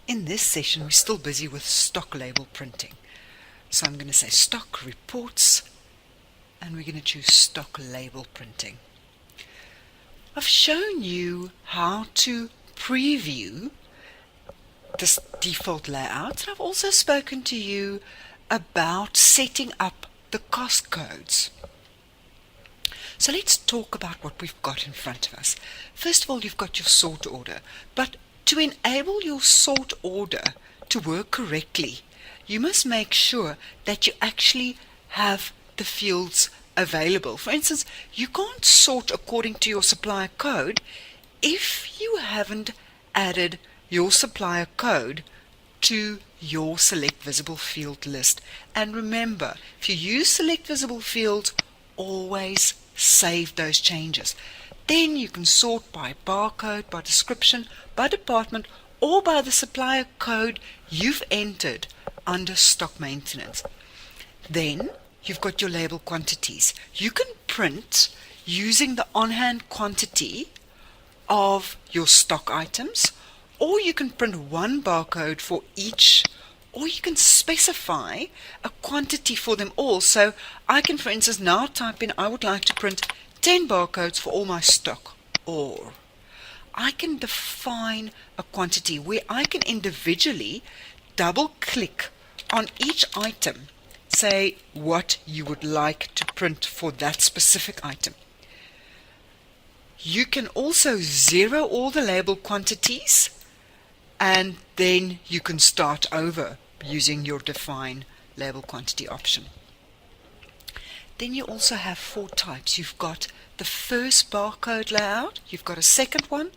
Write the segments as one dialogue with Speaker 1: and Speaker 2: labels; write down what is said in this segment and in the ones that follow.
Speaker 1: In this session, we're still busy with stock label printing. So I'm going to say stock reports, and we're going to choose stock label printing. I've shown you how to preview this default layout, and I've also spoken to you about setting up the cost codes. So let's talk about what we've got in front of us. First of all, you've got your sort order, but to enable your sort order to work correctly, you must make sure that you actually have the fields available. For instance, you can't sort according to your supplier code if you haven't added your supplier code to your select visible field list. And remember, if you use select visible fields, always save those changes. Then you can sort by barcode, by description, by department, or by the supplier code you've entered under stock maintenance. Then you've got your label quantities. You can print using the on-hand quantity of your stock items, or you can print one barcode for each, or you can specify a quantity for them all. So I can, for instance, now type in, I would like to print 10 barcodes for all my stock, or I can define a quantity where I can individually double click on each item, say what you would like to print for that specific item. You can also zero all the label quantities, and then you can start over using your define label quantity option. Then you also have 4 types. You've got the first barcode layout, you've got a second one,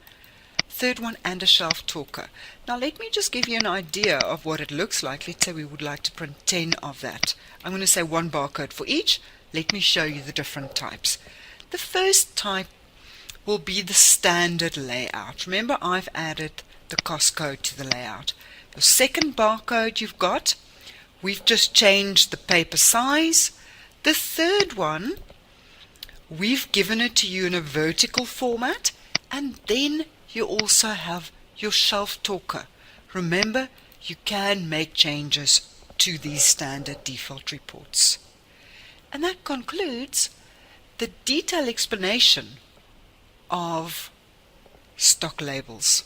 Speaker 1: third one, and a shelf talker. Now let me just give you an idea of what it looks like. Let's say we would like to print 10 of that. I'm going to say one barcode for each. Let me show you the different types. The first type will be the standard layout. Remember, I've added the cost code to the layout. The second barcode you've got, we've just changed the paper size. The third one, we've given it to you in a vertical format, and then you also have your shelf talker. Remember, you can make changes to these standard default reports. And that concludes the detailed explanation of stock labels.